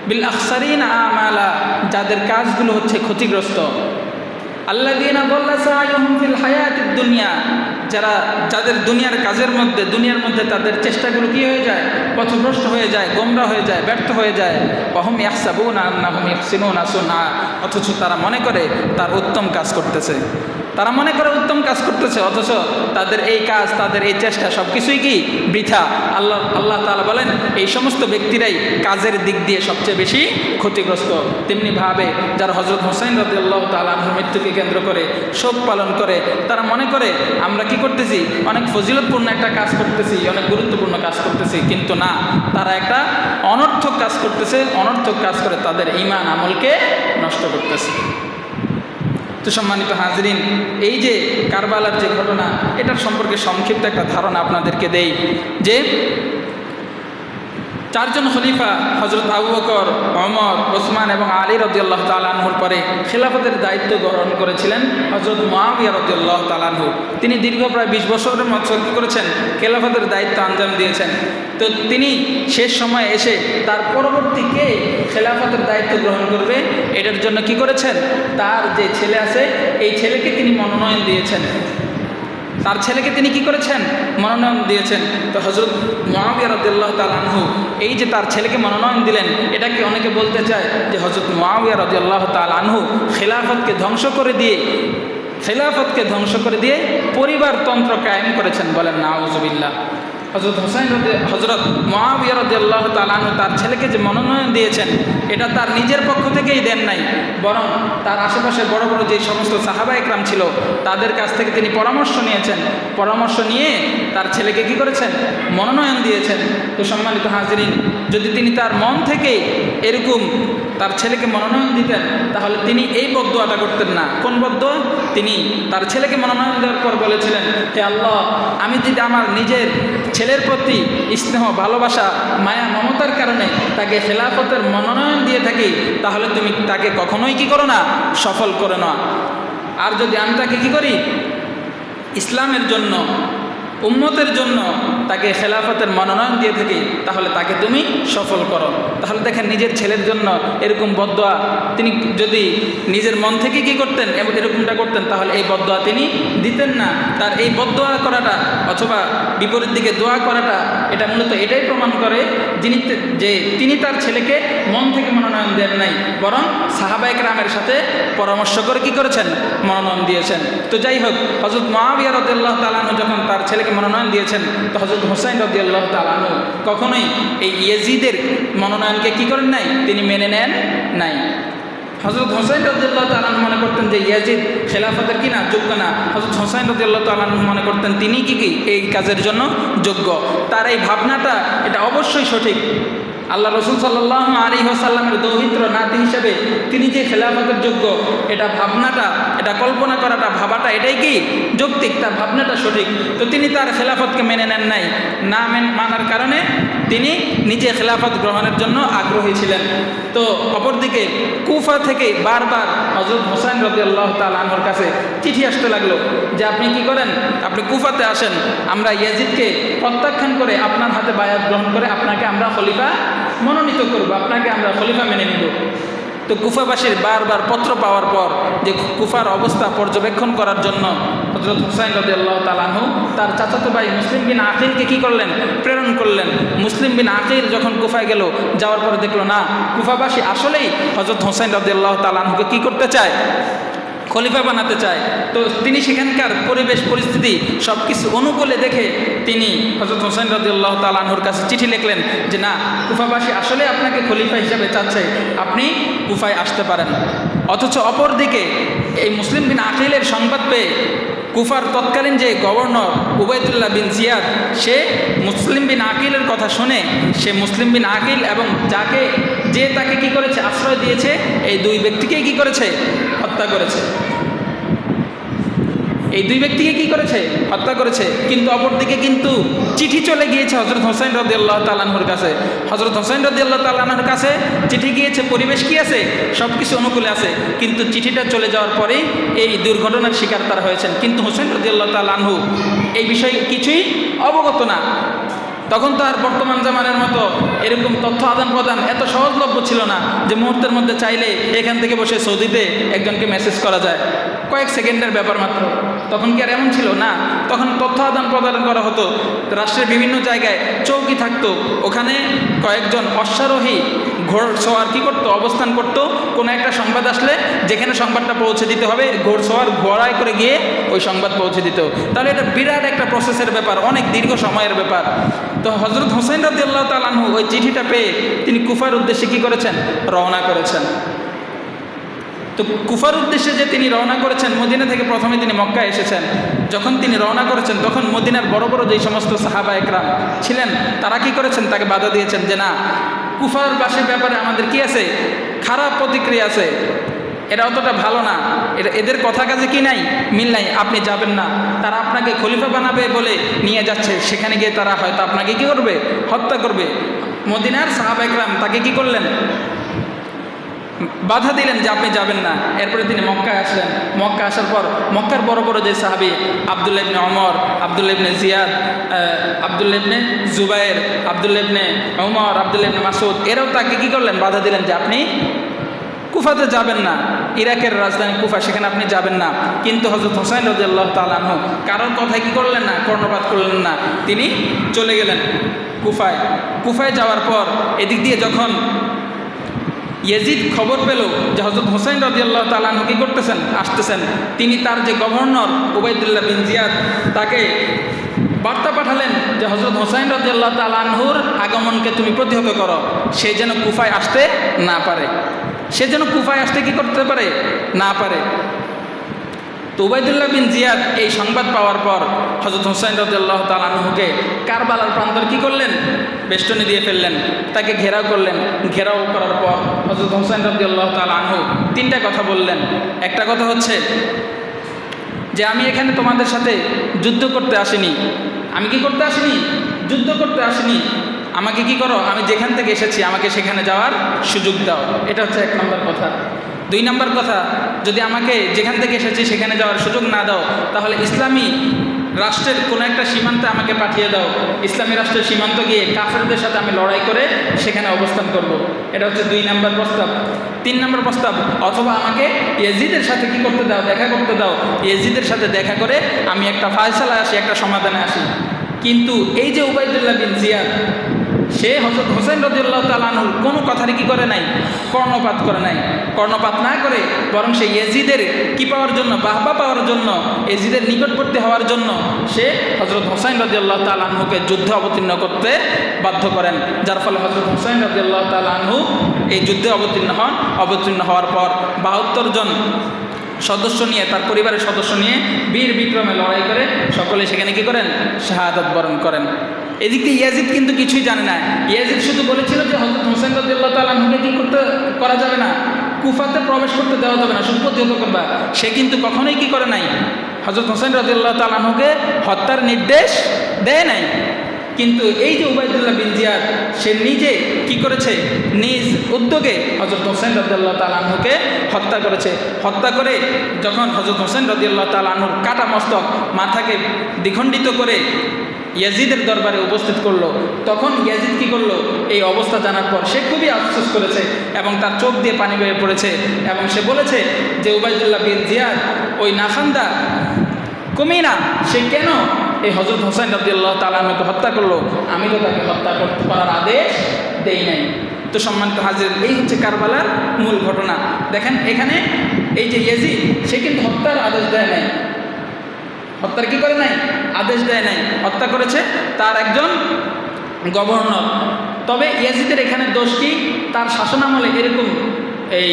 বিল আখসারিনা আমালা, যাদের কাজগুলো হচ্ছে ক্ষতিগ্রস্ত, আল্লাযীনা দাল্লা সা'য়ুহুম ফিল হায়াতিদ দুনিয়া, যাদের দুনিয়ার মধ্যে তাদের চেষ্টাগুলো কি হয়ে যায়, পথভ্রষ্ট হয়ে যায়, গোমরা হয়ে যায়, ব্যর্থ হয়ে যায়। ওয়াহুম ইয়াহসাবুনা আন্নাহুম ইহসিনুনা সুনআ, অথচ তারা মনে করে তার উত্তম কাজ করতেছে। তারা মনে করে উত্তম কাজ করতেছে, অথচ তাদের এই কাজ, তাদের এই চেষ্টা সব কিছুই কি বৃথা। আল্লাহ তাআলা বলেন এই সমস্ত ব্যক্তিরাই কাজের দিক দিয়ে সবচেয়ে বেশি ক্ষতিগ্রস্ত। তেমনিভাবে যারা হযরত হুসাইন রাদিয়াল্লাহু তাআলা আনহুর মৃত্যুকে কেন্দ্র করে শোক পালন করে, তারা মনে করে আমরা কি করতেছি, অনেক ফজিলতপূর্ণ একটা কাজ করতেছি, অনেক গুরুত্বপূর্ণ কাজ করতেছি, কিন্তু না, তারা একটা অনর্থক কাজ করতেছে। অনর্থক কাজ করে তাদের ঈমান আমলকে নষ্ট করতেছে। তো সম্মানিত হাজরিন, এই যে কারবালার যে ঘটনা, এটার সম্পর্কে সংক্ষিপ্ত একটা ধারণা আপনাদেরকে দেই যে চারজন খলিফা হযরত আবু বকর, ওমর, ওসমান এবং আলী রাদিয়াল্লাহু তাআলা আনহুর পরে খেলাফতের দায়িত্ব গ্রহণ করেছিলেন হযরত মুআবিয়া রাদিয়াল্লাহু তাআলা আনহু। তিনি দীর্ঘ প্রায় 20 বছরের মতো কি করেছেন, খেলাফতের দায়িত্ব আঞ্জাম দিয়েছেন। তো তিনি শেষ সময়ে এসে তার পরবর্তী কে খেলাফতের দায়িত্ব গ্রহণ করবে, এটার জন্য কি করেছেন, তার যে ছেলে আছে এই ছেলেকে তিনি মনোনয়ন দিয়েছেন। তার ছেলেকে তিনি কি করেছেন, মনোনয়ন দিয়েছেন। তো হযরত মুআবিয়া রাদিয়াল্লাহু তাআলা আনহু এই যে তার ছেলেকে মনোনয়ন দিলেন, এটাকে অনেকে বলতে চায় যে হযরত মুআবিয়া রাদিয়াল্লাহু তাআলা আনহু খেলাফতকে ধ্বংস করে দিয়ে পরিবারতন্ত্র কায়েম করেছেন। বলেন নাউজুবিল্লাহ। হযরত মুআবিয়া রাদিয়াল্লাহু তাআলা আনহু তার ছেলেকে যে মনোনয়ন দিয়েছেন, এটা তার নিজের পক্ষ থেকেই দেন নাই, বরং তার আশেপাশে বড় বড় যে সমস্ত সাহাবা একরাম ছিল তাদের কাছ থেকে তিনি পরামর্শ নিয়েছেন। পরামর্শ নিয়ে তার ছেলেকে কি করেছেন, মনোনয়ন দিয়েছেন। তো সম্মানিত হাজরিন, যদি তিনি তার মন থেকে এরকম তার ছেলেকে মনোনয়ন দিতেন, তাহলে তিনি এই বদদুয়াটা করতেন না। কোন বদদুয়া? তিনি তার ছেলেকে মনোনয়ন দেওয়ার পর বলেছিলেন, হে আল্লাহ, আমি যদি আমার নিজের ছেলের প্রতি স্নেহ, ভালোবাসা, মায়া, মমতার কারণে তাকে খেলাফতের মনোনয়ন দিয়ে থাকি, তাহলে তুমি তাকে কখনোই কি করো না, সফল করো না। আর যদি আমি তাকে কি করি, ইসলামের জন্য, উম্মতের জন্য তাকে খেলাফতের মনোনয়ন দিয়ে থাকি, তাহলে তাকে তুমি সফল করো। তাহলে দেখেন, নিজের ছেলের জন্য এরকম বদদুয়া তিনি যদি নিজের মন থেকে কি করতেন, এরকমটা করতেন, তাহলে এই বদদুয়া তিনি দিতেন না। তার এই বদদুয়া করাটা অথবা বিপরীত দিকে দোয়া করাটা, এটা মূলত এটাই প্রমাণ করে যে তিনি তার ছেলেকে মন থেকে মনোনয়ন দেন নাই, বরং সাহাবায়ে কেরামের সাথে পরামর্শ করে কি করেছেন, মনোনয়ন দিয়েছেন। তো যাই হোক, হযরত মুআবিয়া রাদিয়াল্লাহু তাআলা আনহু যখন তার ছেলেকে মনোনয়ন দিয়েছেন, তো হযরত হুসাইন রাদিয়াল্লাহু তাআলা আনহু কখনোই এই ইয়াজিদের মনোনয়নকে কি করেন নাই, তিনি মেনে নেন নাই। হযরত হুসাইন রাদিয়াল্লাহু তাআলা আনহু মনে করতেন যে ইয়াজিদ খেলাফতের কি না, যোগ্য না। হযরত হুসাইন রাদিয়াল্লাহু তাআলা আনহু মনে করতেন তিনি কি এই কাজের জন্য যোগ্য। তার এই ভাবনাটা, এটা অবশ্যই সঠিক। আল্লাহ রাসূল সাল্লাল্লাহু আলাইহি ওয়াসাল্লামের দৌহিত্র নাতি হিসেবে তিনি যে খেলাফতের যোগ্য, এটা ভাবনাটা, এটা কল্পনা করাটা, ভাবাটা, এটাই কি যৌক্তিক, তার ভাবনাটা সঠিক। তো তিনি তার খেলাফতকে মেনে নেন নাই। না মানার কারণে তিনি নিজে খেলাফত গ্রহণের জন্য আগ্রহী ছিলেন। তো অপরদিকে কুফা থেকে বারবার হযরত হুসাইন রাদিয়াল্লাহু তাআলা আনহুর কাছে চিঠি আসতে লাগলো যে আপনি কি করেন, আপনি কুফাতে আসেন, আমরা ইয়াজিদকে প্রত্যাখ্যান করে আপনার হাতে বায়াত গ্রহণ করে আপনাকে আমরা খলিফা মনোনীত করব, আপনাকে আমরা খলিফা মেনে নিব। তো কুফাবাসীর বারবার পত্র পাওয়ার পর যে কুফার অবস্থা পর্যবেক্ষণ করার জন্য হযরত হুসাইন রাদিয়াল্লাহু তাআলা আনহু তার চাচাতো ভাই মুসলিম বিন আকিলকে কি করলেন, প্রেরণ করলেন। মুসলিম বিন আকিল যখন কুফায় গেল, যাওয়ার পরে দেখলো না, কুফাবাসী আসলেই হযরত হুসাইন রাদিয়াল্লাহু তাআলা আনহুকে কি করতে চায়, খলিফা বানাতে চায়। তো তিনি সেখানকার পরিবেশ পরিস্থিতি সব কিছু অনুকূলে দেখে তিনি হযরত হুসাইন রাদিয়াল্লাহু তাআলা আনহুর কাছে চিঠি লিখলেন যে না, কুফাবাসী আসলে আপনাকে খলিফা হিসাবে চাচ্ছে, আপনি কুফায় আসতে পারেন। অথচ অপরদিকে এই মুসলিম বিন আকিলের সংবাদ পেয়ে কুফার তৎকালীন যে গভর্নর উবাইদুল্লাহ বিন জিয়াদ, সে মুসলিম বিন আকিলের কথা শুনে সে মুসলিম বিন আকিল এবং যে তাকে কি করেছে, আশ্রয় দিয়েছে, এই দুই ব্যক্তিকেই কি করেছে, হত্যা করেছে। এই দুই ব্যক্তিকে কি করেছে, হত্যা করেছে। কিন্তু অপরদিকে কিন্তু চিঠি চলে গিয়েছে হযরত হুসাইন রাদিয়াল্লাহু তাআলা আনহুর কাছে। হযরত হুসাইন রাদিয়াল্লাহু তাআলা আনহুর কাছে চিঠি গিয়েছে, পরিবেশ কি আছে, সব কিছু অনুকূলে আছে। কিন্তু চিঠিটা চলে যাওয়ার পরেই এই দুর্ঘটনার শিকার তারা হয়েছেন। কিন্তু হুসাইন রাদিয়াল্লাহু তাআলা আনহু এই বিষয়ে কিছুই অবগত না। তখন তো আর বর্তমান জামানের মতো এরকম তথ্য আদান প্রদান এত সহজলভ্য ছিল না যে মুহূর্তের মধ্যে চাইলে এখান থেকে বসে সৌদিতে একজনকে মেসেজ করা যায়। কয়েক সেকেন্ডের ব্যাপার মাত্র। তখন কি আর এমন ছিল না, তখন তথ্য আদান প্রদান করা হতো। রাষ্ট্রের বিভিন্ন জায়গায় চৌকি থাকতো, ওখানে কয়েকজন অশ্বারোহী ঘোড়সওয়ার কী করতো, অবস্থান করতো। কোনো একটা সংবাদ আসলে যেখানে সংবাদটা পৌঁছে দিতে হবে, ঘোড়সওয়ার ঘোড়ায় করে গিয়ে ওই সংবাদ পৌঁছে দিত। তাহলে এটা বিরাট একটা প্রসেসের ব্যাপার, অনেক দীর্ঘ সময়ের ব্যাপার। তো হযরত হুসাইন রাদিয়াল্লাহু তাআলা আনহু ওই চিঠিটা পেয়ে তিনি কুফার উদ্দেশ্যে কী করেছেন, রওনা করেছেন। তো কুফার উদ্দেশ্যে যে তিনি রওনা করেছেন, মদিনা থেকে প্রথমে তিনি মক্কায় এসেছেন। যখন তিনি রওনা করেছেন তখন মদিনার বড় বড় যেই সমস্ত সাহাবা একরাম ছিলেন তারা কি করেছেন, তাকে বাধা দিয়েছেন যে না, কুফার বাসীর ব্যাপারে আমাদের কি আছে, খারাপ প্রতিক্রিয়া আছে, এরা অতটা ভালো না, এদের কথা কাজে কি নাই, মিল নাই, আপনি যাবেন না, তারা আপনাকে খলিফা বানাবে বলে নিয়ে যাচ্ছে, সেখানে গিয়ে তারা হয়তো আপনাকে কি করবে, হত্যা করবে। মদিনার সাহাবা একরাম তাকে কি করলেন, বাধা দিলেন যে আপনি যাবেন না। এরপরে তিনি মক্কায় আসলেন। মক্কা আসার পর মক্কার বড় বড় যে সাহাবী, আব্দুল্লাহ ইবনে ওমর, আব্দুল্লাহ ইবনে জিয়াদ, আব্দুল্লাহ ইবনে জুবায়ের, আব্দুল্লাহ ইবনে ওমর, আব্দুল্লাহ ইবনে মাসউদ, এরাও তাকে কি করলেন, বাধা দিলেন যে আপনি কুফাতে যাবেন না, ইরাকের রাজধানী কুফা, সেখানে আপনি যাবেন না। কিন্তু হযরত হুসাইন রাদিয়াল্লাহু তাআলা আনহু কারোর কথায় কি করলেন না, কর্ণপাত করলেন না, তিনি চলে গেলেন কুফায়। কুফায় যাওয়ার পর এদিক দিয়ে যখন ইয়াজিদ খবর পেল যে হযরত হুসাইন রাদিয়াল্লাহু তাআলা আনহু কি করতেছেন, আসতেছেন, তিনি তার যে গভর্নর উবাইদুল্লাহ বিন জিয়াদ তাকে বার্তা পাঠালেন যে হযরত হুসাইন রাদিয়াল্লাহু তাআলা আনহুর আগমনকে তুমি প্রতিহত করো, সে যেন কুফায় আসতে না পারে, সে যেন কুফায় আসতে কি করতে পারে, না পারে। তো উবাইদুল্লাহ বিন জিয়াদ এই সংবাদ পাওয়ার পর হযরত হুসাইন রাদিয়াল্লাহু তাআলা আনহুকে কারবালার প্রান্তর কি করলেন, বেষ্টনী দিয়ে ফেললেন, তাকে ঘেরাও করলেন। ঘেরাও করার পর হযরত হুসাইন রাদিয়াল্লাহু তাআলা আনহু তিনটা কথা বললেন। একটা কথা হচ্ছে যে আমি এখানে তোমাদের সাথে যুদ্ধ করতে আসিনি। আমি কি করতে আসিনি, যুদ্ধ করতে আসিনি। আমাকে কি করো, আমি যেখান থেকে এসেছি আমাকে সেখানে যাওয়ার সুযোগ দাও। এটা হচ্ছে এক নম্বর কথা। দুই নম্বর কথা, যদি আমাকে যেখান থেকে এসেছি সেখানে যাওয়ার সুযোগ না দাও, তাহলে ইসলামী রাষ্ট্রের কোনো একটা সীমান্তে আমাকে পাঠিয়ে দাও। ইসলামী রাষ্ট্রের সীমান্ত গিয়ে কাফেরদের সাথে আমি লড়াই করে সেখানে অবস্থান করব। এটা হচ্ছে দুই নম্বর প্রস্তাব। তিন নম্বর প্রস্তাব, অথবা আমাকে ইয়াজিদের সাথে কি করতে দাও, দেখা করতে দাও। ইয়াজিদের সাথে দেখা করে আমি একটা ফায়সালায় আসি, একটা সমাধানে আসি। কিন্তু এই যে উবাইদুল্লাহ বিন জিয়াদ, সে হযরত হুসাইন রাদিয়াল্লাহু তাআলা আনহুর কোনো কথারই কি করে নাই, কর্ণপাত করে নাই। কর্ণপাত না করে বরং সে ইয়াজিদের কি পাওয়ার জন্য, বাহবা পাওয়ার জন্য, ইয়াজিদের নিকটবর্তী হওয়ার জন্য সে হযরত হুসাইন রাদিয়াল্লাহু তাআলা আনহুকে যুদ্ধে অবতীর্ণ করতে বাধ্য করেন। যার ফলে হযরত হুসাইন রাদিয়াল্লাহু তাআলা আনহু এই যুদ্ধে অবতীর্ণ হন। অবতীর্ণ হওয়ার পর 72 জন সদস্য নিয়ে, তার পরিবারের সদস্য নিয়ে বীর বিক্রমে লড়াই করে সকলে সেখানে কি করেন, শাহাদাত বরণ করেন। এদিক দিয়ে ইয়াজিদ কিন্তু কিছুই জানে না। ইয়াজিদ শুধু বলেছিল যে হযরত হুসাইন রাদিয়াল্লাহু তাআলা আনহুকে কি করা যাবে না, কুফাতে প্রবেশ করতে দেওয়া যাবে না, শুধু প্রতিহত করবা। সে কিন্তু কখনোই কি করে নাই, হযরত হুসাইন রাদিয়াল্লাহু তাআলা আনহুকে হত্যার নির্দেশ দেয় নাই। কিন্তু এই যে উবাইদুল্লাহ বিন জিয়াদ, সে নিজে কি করেছে, নিজ উদ্যোগে হযরত হুসাইন রাদিয়াল্লাহু তাআলা আনহুকে হত্যা করেছে। হত্যা করে যখন হযরত হুসাইন রাদিয়াল্লাহু তাআলা আনহুর কাটা মস্তক, মাথাকে দ্বিখণ্ডিত করে ইয়াজিদের দরবারে উপস্থিত করলো, তখন ইয়াজিদ কি করলো, এই অবস্থা জানার পর সে খুবই আফসোস করেছে এবং তার চোখ দিয়ে পানি বেয়ে পড়েছে এবং সে বলেছে যে উবাইদুল্লাহ বিন জিয়াদ ওই নাফান্দা কমিনা, সে কেন এই হযরত হুসাইন রাদিয়াল্লাহু তাআলা আনহুকে হত্যা করলো, আমি তো তাকে হত্যা করার আদেশ দেই নাই। তো সম্মানিত হাজির, এই হচ্ছে কারবালার মূল ঘটনা। দেখেন এখানে এই যে ইয়াজিদ, সে কিন্তু হত্যার আদেশ দেয় নাই, হত্যার কি করে নাই, আদেশ দেয় নাই। হত্যা করেছে তার একজন গভর্নর। তবে ইয়াজিদের এখানে দোষ কি, তার শাসনামলে এরকম এই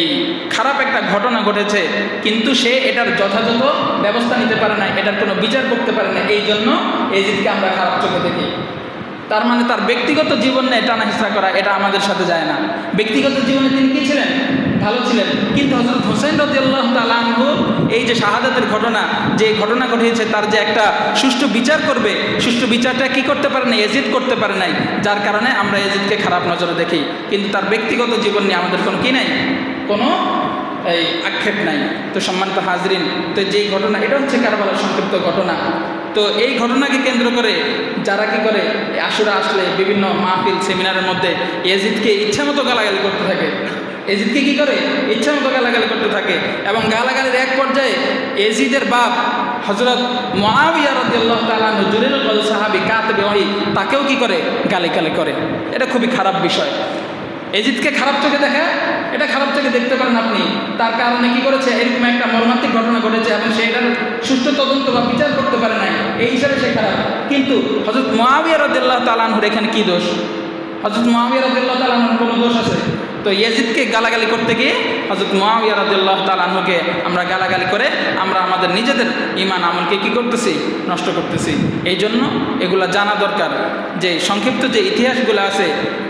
খারাপ একটা ঘটনা ঘটেছে, কিন্তু সে এটার যথাযথ ব্যবস্থা নিতে পারে না, এটার কোনো বিচার করতে পারে না। এই জন্য ইয়াজিদকে আমরা খারাপ চোখে দেখি। তার মানে তার ব্যক্তিগত জীবন নিয়ে টানা হিসা করা, এটা আমাদের সাথে যায় না। ব্যক্তিগত জীবনে তিনি কী ছিলেন, ভালো ছিলেন। কিন্তু হযরত হুসাইন রাদিয়াল্লাহু তাআলা আনহু এই যে শাহাদাতের ঘটনা, যে ঘটনা ঘটিয়েছে, তার যে একটা সুষ্ঠু বিচার করবে, সুষ্ঠু বিচারটা কি করতে পারে না, ইয়াজিদ করতে পারে নাই। যার কারণে আমরা ইয়াজিদকে খারাপ নজরে দেখি, কিন্তু তার ব্যক্তিগত জীবন নিয়ে আমাদের কোনো কি নাই, কোনো এই আক্ষেপ নাই। তো সম্মানিত হাজরিন, তো যেই ঘটনা, এটা হচ্ছে কারবালার সংক্ষিপ্ত ঘটনা। তো এই ঘটনাকে কেন্দ্র করে যারা কি করে, আশুরা আসলে বিভিন্ন মাহফিল সেমিনারের মধ্যে ইয়াজিদকে ইচ্ছামতো গালাগালি করতে থাকে। এজিদকে কি করে ইচ্ছা মতো গালাগালি করতে থাকে এবং গালাগালির এক পর্যায়ে এজিদের বাপ হযরত মুআবিয়া রাদিয়াল্লাহু তাআলা আনহু জলিলুল কদর সাহাবী কাতিবে ওহী তাকেও কি করে গালিগালি করে। এটা খুবই খারাপ বিষয়। এজিদকে খারাপ চোখে দেখা, এটা খারাপ চোখে দেখতে পারেন আপনি। তার কারণে কি করেছে, এরকম একটা মর্মান্তিক ঘটনা ঘটেছে এবং সে এটার সুষ্ঠু তদন্ত বা বিচার করতে পারে নাই, এই হিসাবে সে খারাপ। কিন্তু হযরত মুআবিয়া রাদিয়াল্লাহু তাআলা আনহুর এখানে কি দোষ? হযরত মুআবিয়া রাদিয়াল্লাহু তাআলা আনহুর কোনো দোষ আছে? তো ইয়াজিদকে গালাগালি করতে গিয়ে হযরত মুআবিয়া রাদিয়াল্লাহু তাআলা আনহুকে আমরা গালাগালি করে আমরা আমাদের নিজেদের ঈমান আমলকে কি করতেছি, নষ্ট করতেছি। এই জন্য এগুলা জানা দরকার, যে সংক্ষিপ্ত যে ইতিহাসগুলো আছে,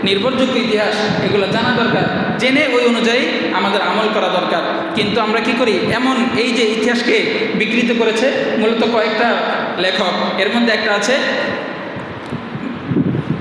নির্ভরযোগ্য ইতিহাস, এগুলো জানা দরকার, জেনে ওই অনুযায়ী আমাদের আমল করা দরকার। কিন্তু আমরা কি করি, এমন এই যে ইতিহাসকে বিকৃত করেছে মূলত কয়েকটা লেখক, এর মধ্যে একটা আছে,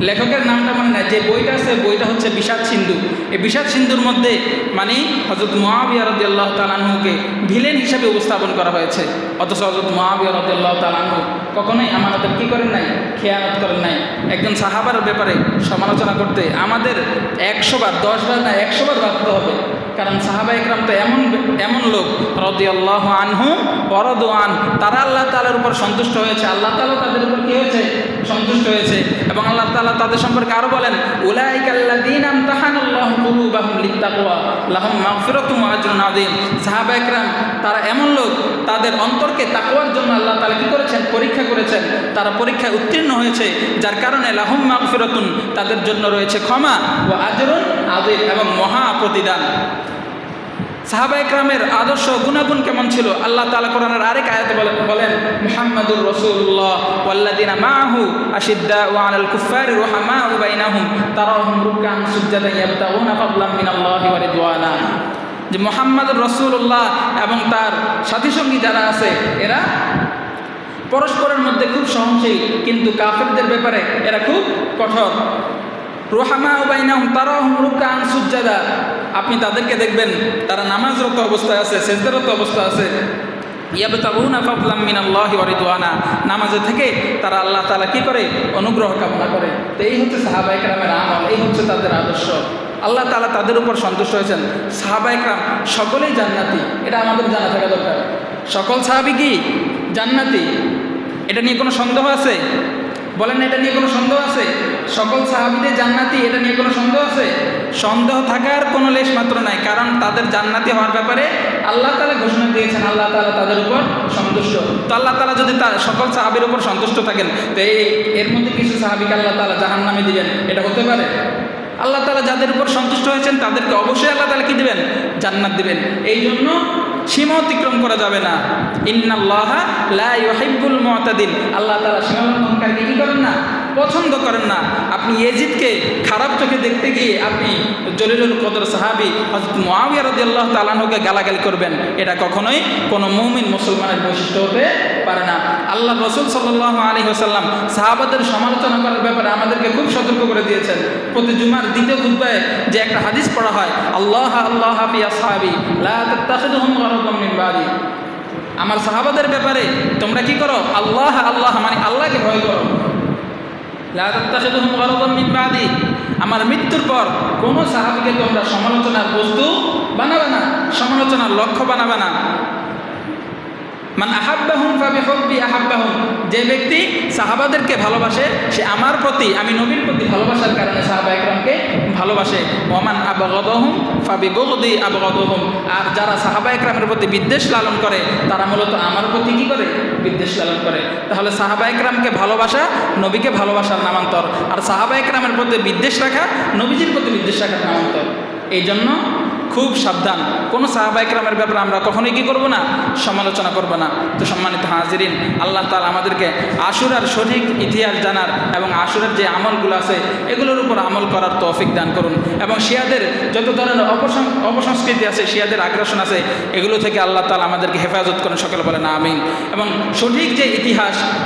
লেখকের নামটা মনে নাই, যে বইটা আছে বইটা হচ্ছে বিষাদ সিন্ধু। এই বিষাদ সিন্ধুর মধ্যে মানে হযরত মুআবিয়া রাদিয়াল্লাহু তাআলা আনহুকে ভিলেন হিসেবে উপস্থাপন করা হয়েছে, অথচ হযরত মুআবিয়া রাদিয়াল্লাহু তাআলা আনহু কখনোই আমানতের কি করেন নাই, খেয়ানত করেন নাই। একজন সাহাবার ব্যাপারে সমালোচনা করতে আমাদের 100 বার, 10 বার না 100 বার ভাবতে হবে। কারণ সাহাবা ইকরাম তো এমন লোক রাদিয়াল্লাহু আনহু ওয়া রাদু আন, তারা আল্লাহ তাআলার উপর সন্তুষ্ট হয়েছে, আল্লাহ তাআলা তাদের উপর কি হয়েছে, সন্তুষ্ট হয়েছে। এবং আল্লাহ তাআলা তাদের সম্পর্কে আরো বলেন, উলাইকাল্লাযীনা ইমতাহানাল্লাহু কুলুবাহুম লিত্তাকওয়া লাহুম মাগফিরাতুম ওয়া আজরুন আযীম। সাহাবা ইকরাম তারা এমন লোক, তাদের অন্তরকে তাকওয়ার জন্য আল্লাহ তাআলা কি করেছেন, পরীক্ষা করেছেন। তারা পরীক্ষায় উত্তীর্ণ হয়েছে, যার কারণে লাহুম মাগফিরাতুন, তাদের জন্য রয়েছে ক্ষমা, ওয়া আজরুন আযীম, এবং মহা প্রতিদান। সাহাবা ইকরামের আদর্শ গুণাগুণ কেমন ছিল, আল্লাহ তাআলা কোরআনের আরেক আয়াতে বলেন, মুহাম্মাদুর রাসূলুল্লাহ ওয়াল্লাযীনা মাআহু আশিদ্দাউ আলাল কুফফারি রুহামাউ বাইনাহুম তারাহুম রুকআন সুজদান ইয়াবতাগুনা ফাদলাম মিনাল্লাহি ওয়া রিদওয়ানা। যে মুহাম্মাদুর রাসূলুল্লাহ এবং তার সাথী সঙ্গী যারা আছে এরা পরস্পরের মধ্যে খুব সহনশীল, কিন্তু কাফেরদের ব্যাপারে এরা খুব কঠোর। রুহামাউ বাইনাহুম তারাহুম রুকআন সুজদা, আপনি তাদেরকে দেখবেন তারা নামাজরত অবস্থায় আছে, সেজদারত অবস্থায় আছে। ইয়াবতাগুনা ফাদলাম মিনাল্লাহি ওয়া রিদওয়ানা, নামাজে থেকে তারা আল্লাহ তাআলা কি করে, অনুগ্রহ কামনা করে। তো এই হচ্ছে সাহাবা ইকরামের আমল, এই হচ্ছে তাদের আদর্শ। আল্লাহ তাআলা তাদের উপর সন্তুষ্ট হয়েছেন। সাহাবা ইকরাম সকলেই জান্নাতি, এটা আমাদের জানা থাকা দরকার। সকল সাহাবী কি জান্নাতি, এটা নিয়ে কোনো সন্দেহ আছে? বলেন, এটা নিয়ে কোনো সন্দেহ আছে? সকল সাহাবীদের জান্নাতি, এটা নিয়ে কোনো সন্দেহ আছে? সন্দেহ থাকার কোনো লেশ মাত্র নাই, কারণ তাদের জান্নাতি হওয়ার ব্যাপারে আল্লাহ তাআলা ঘোষণা দিয়েছেন, আল্লাহ তাআলা তাদের উপর সন্তুষ্ট। তো আল্লাহ তাআলা যদি সকল সাহাবীর উপর সন্তুষ্ট থাকেন, তো এর মধ্যে কিছু সাহাবীকে আল্লাহ তাআলা জাহান্নামে দিবেন, এটা হতে পারে? আল্লাহ তাআলা যাদের উপর সন্তুষ্ট হয়েছেন তাদেরকে অবশ্যই আল্লাহ তাআলা কি দিবেন, জান্নাত দিবেন। এই জন্য সীমা অতিক্রম করা যাবে না। ইন্নাল্লাহা লা ইউহিব্বুল মুতাদিন, আল্লাহ তাআলা সীমালঙ্ঘনকারীকে কি করেন না, পছন্দ করেন না। আপনি ইয়াজিদকে খারাপ চোখে দেখতে গিয়ে আপনি জলিলুল কদর সাহাবী হযরত মুআবিয়া রাদিয়াল্লাহু তাআলা আনহুকে গালাগালি করবেন, এটা কখনোই কোনো মুমিন মুসলমানের বৈশিষ্ট্য হতে পারে না। আল্লাহ রাসূল সাল্লাল্লাহু আলাইহি ওয়াসাল্লাম সাহাবাদের সমালোচনা করার ব্যাপারে আমাদেরকে খুব সতর্ক করে দিয়েছেন। প্রতি জুমার দ্বিতীয় খুতবায় যে একটা হাদিস পড়া হয়, আল্লাহ আল্লাহ ফি আসহাবি লা তাত্তাখিযুহুম গারাদাম মিন বাদি, আমার সাহাবাদের ব্যাপারে তোমরা কি করো, আল্লাহ আল্লাহ মানে আল্লাহকে ভয় করো। লা তাত্তাখিযুহুম গারাদাম মিন বাদি, আমার মৃত্যুর পর কোনো সাহাবীকে তোমরা সমালোচনার বস্তু বানাবে না, সমালোচনার লক্ষ্য বানাবে না। মান আহাব্বাহুম ফাবিহুব্বি আহাব্বাহুম, যে ব্যক্তি সাহাবাদেরকে ভালোবাসে সে আমার প্রতি, আমি নবীর প্রতি ভালোবাসার কারণে সাহাবা ইকরামকে ভালোবাসে। ওয়ামান আবগাদাহুম ফাবিবুগদি আবগাদুহুম, আর যারা সাহাবা ইকরামের প্রতি বিদ্বেষ লালন করে তারা মূলত আমার প্রতি কি করে, বিদ্বেষ লালন করে। তাহলে সাহাবা ইকরামকে ভালোবাসা নবীকে ভালোবাসার নামান্তর, আর সাহাবা ইকরামের প্রতি বিদ্বেষ রাখা নবীজির প্রতি বিদ্বেষ রাখার নামান্তর। এই জন্য খুব সাবধান, কোনো সাহাবা ইকরামের ব্যাপারে আমরা কখনোই কি করব না, সমালোচনা করব না। তো সম্মানিত হাজিরিন, আল্লাহ তাআলা আমাদেরকে আশুরার সঠিক ইতিহাস জানার এবং আশুরার যে আমলগুলো আছে এগুলোর উপর আমল করার তৌফিক দান করুন, এবং শিয়াদের যত ধরনের অপসংস্কৃতি আছে, শিয়াদের আগ্রাসন আছে, এগুলো থেকে আল্লাহ তাআলা আমাদেরকে হেফাজত করেন, সকলে বলেন আমিন। এবং সঠিক যে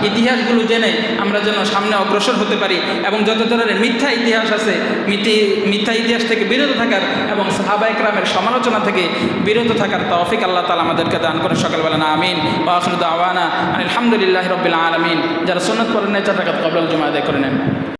ইতিহাসগুলো জেনে আমরা যেন সামনে অগ্রসর হতে পারি, এবং যত ধরনের মিথ্যা ইতিহাস আছে মিথ্যা ইতিহাস থেকে বিরত থাকার এবং সাহাবা ইকরামের সমালোচনা থেকে বিরত থাকার তৌফিক আল্লাহ তাআলা আমাদেরকে দান করেন, সকলে বলেন আমিন। ওয়া আখিরু দাওয়ানা আলহামদুলিল্লাহি রাব্বিল আলামিন। যারা সুন্নাত পড়েন না 4 রাকাত ক্বাবলাল জুমা আদায় করে নেন।